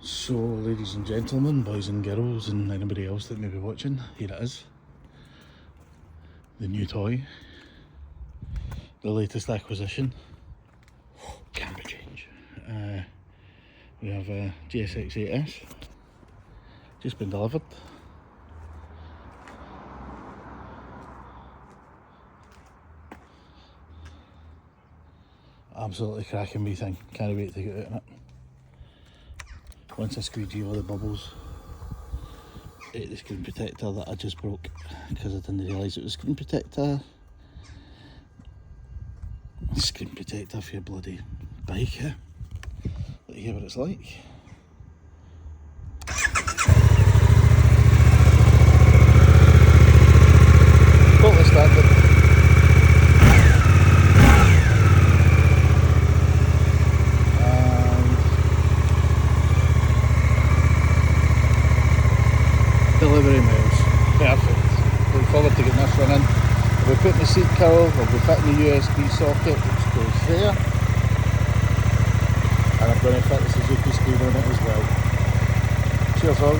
So, ladies and gentlemen, boys and girls, and anybody else that may be watching, here it is. The new toy. The latest acquisition. Camera change. We have a GSX-8S. Just been delivered. Absolutely cracking wee thing. Can't wait to get out in it. Once I squeegee all the bubbles out the screen protector that I just broke because I didn't realise it was screen protector. Screen protector for your bloody bike, eh? Let you hear what it's like. Totally standard. Delivery miles, perfect. Look forward to getting this one in. We'll be putting the seat cover, we'll be fitting the USB socket which goes there, and I'm going to fit the Suzuki screen on it as well. Cheers all.